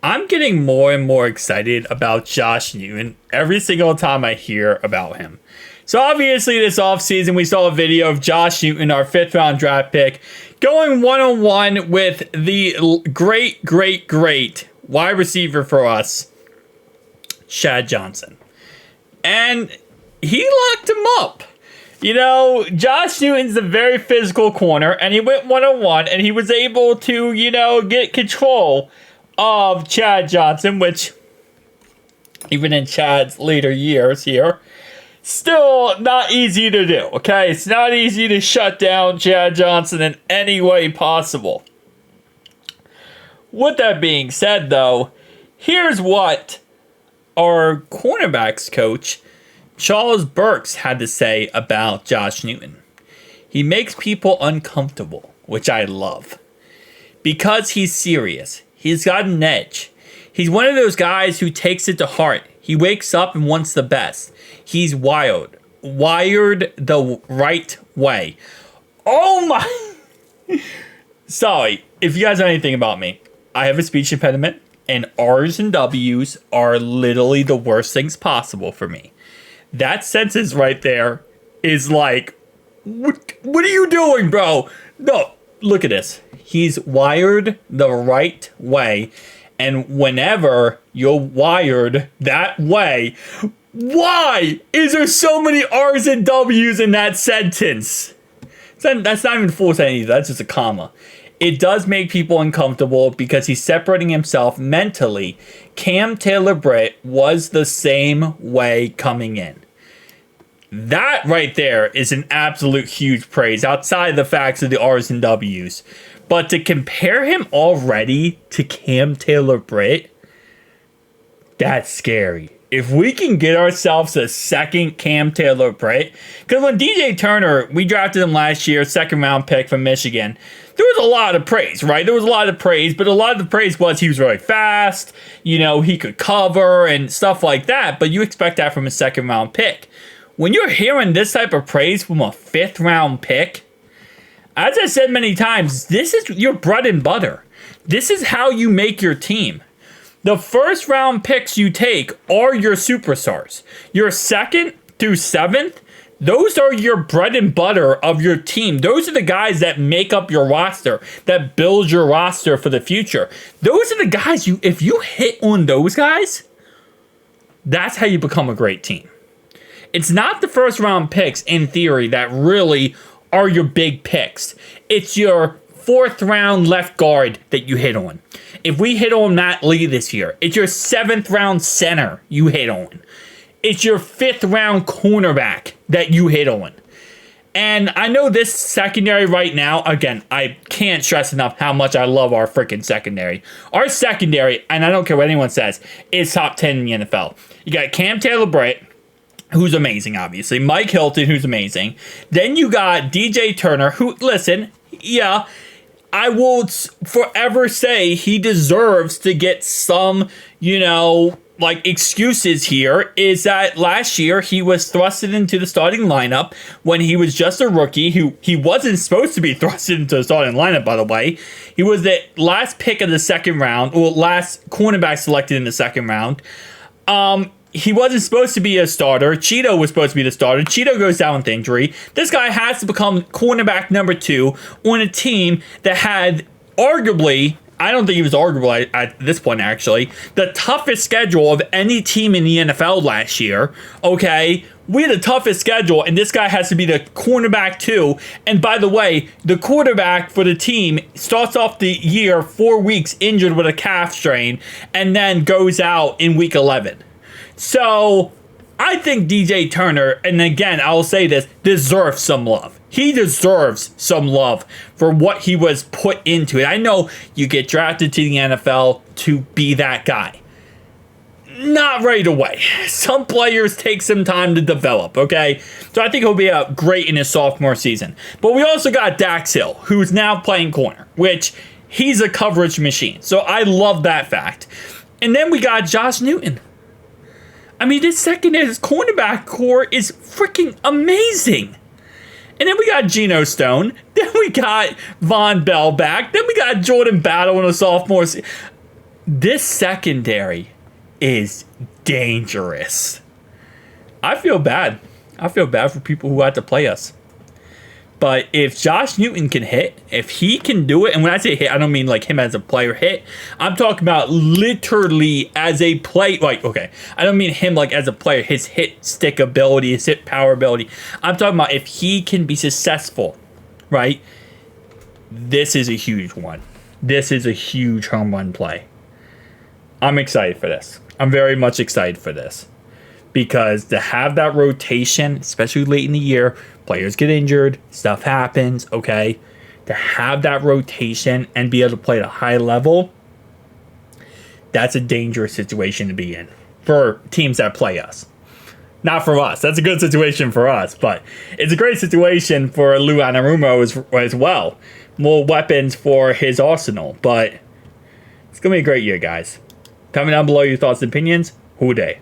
I'm getting more and more excited about Josh Newton every single time I hear about him. So obviously this offseason we saw a video of Josh Newton, our 5th round draft pick, going one-on-one with the great wide receiver for us, Chad Johnson. And he locked him up. You know, Josh Newton's a very physical corner, and he went one-on-one, and he was able to, get control of Chad Johnson, which, even in Chad's later years here, still not easy to do, okay? It's not easy to shut down Chad Johnson in any way possible. With that being said, though, here's what our cornerbacks coach, Charles Burks, had to say about Josh Newton. He makes people uncomfortable, which I love. Because he's serious. He's got an edge. He's one of those guys who takes it to heart. He wakes up and wants the best. He's wired the right way. Oh my... Sorry, if you guys know anything about me, I have a speech impediment, and R's and W's are literally the worst things possible for me. That sentence right there is like, what are you doing, bro? No, look at this. He's wired the right way, and whenever you're wired that way, why is there so many R's and W's in that sentence? That's not even a full sentence either. That's just a comma. It does make people uncomfortable because he's separating himself mentally. Cam Taylor-Britt was the same way coming in. That right there is an absolute huge praise outside of the facts of the R's and W's. But to compare him already to Cam Taylor-Britt, that's scary. If we can get ourselves a second Cam Taylor-Britt, because when DJ Turner, we drafted him last year, 2nd round pick from Michigan, there was a lot of praise, right? There was a lot of praise, but a lot of the praise was he was really fast, he could cover and stuff like that, but you expect that from a 2nd round pick. When you're hearing this type of praise from a 5th round pick, as I said many times, this is your bread and butter. This is how you make your team. The 1st round picks you take are your superstars. Your 2nd through 7th, those are your bread and butter of your team. Those are the guys that make up your roster, that build your roster for the future. Those are the guys if you hit on those guys, that's how you become a great team. It's not the 1st round picks, in theory, that really are your big picks. It's your 4th round left guard that you hit on. If we hit on Matt Lee this year, it's your 7th round center you hit on. It's your 5th round cornerback that you hit on. And I know this secondary right now, again, I can't stress enough how much I love our freaking secondary. Our secondary, and I don't care what anyone says, is top 10 in the NFL. You got Cam Taylor-Britt, who's amazing, obviously. Mike Hilton, who's amazing. Then you got DJ Turner, who, listen, yeah, I will forever say he deserves to get some, excuses here, is that last year he was thrusted into the starting lineup when he was just a rookie, who he wasn't supposed to be thrusted into the starting lineup, by the way. He was the last pick of the 2nd round, or last cornerback selected in the 2nd round. He wasn't supposed to be a starter. Cheeto was supposed to be the starter. Cheeto goes down with injury. This guy has to become cornerback number 2 on a team that had arguably, I don't think he was arguable at this point, actually, the toughest schedule of any team in the NFL last year. Okay, we had the toughest schedule, and this guy has to be the cornerback 2. And by the way, the quarterback for the team starts off the year 4 weeks injured with a calf strain, and then goes out in week 11. So, I think DJ Turner, and again, I'll say this, deserves some love. He deserves some love for what he was put into it. I know you get drafted to the NFL to be that guy. Not right away. Some players take some time to develop, okay? So I think he'll be great in his sophomore season. But we also got Dax Hill, who's now playing corner, which he's a coverage machine. So I love that fact. And then we got Josh Newton. I mean, this cornerback core is freaking amazing. And then we got Geno Stone. Then we got Von Bell back. Then we got Jordan Battle in a sophomore season. this secondary is dangerous. I feel bad. I feel bad for people who had to play us. But if Josh Newton can hit, if he can do it, and when I say hit, I don't mean like him as a player hit. I'm talking about literally as a play. Like, okay, I don't mean him like as a player, his hit stick ability, his hit power ability. I'm talking about if he can be successful, right? This is a huge one. This is a huge home run play. I'm excited for this. I'm very much excited for this. Because to have that rotation, especially late in the year, players get injured, stuff happens, okay? To have that rotation and be able to play at a high level, that's a dangerous situation to be in for teams that play us. Not for us. That's a good situation for us, but it's a great situation for Lou Anarumo as well. More weapons for his arsenal, but it's going to be a great year, guys. Comment down below your thoughts and opinions. Who day?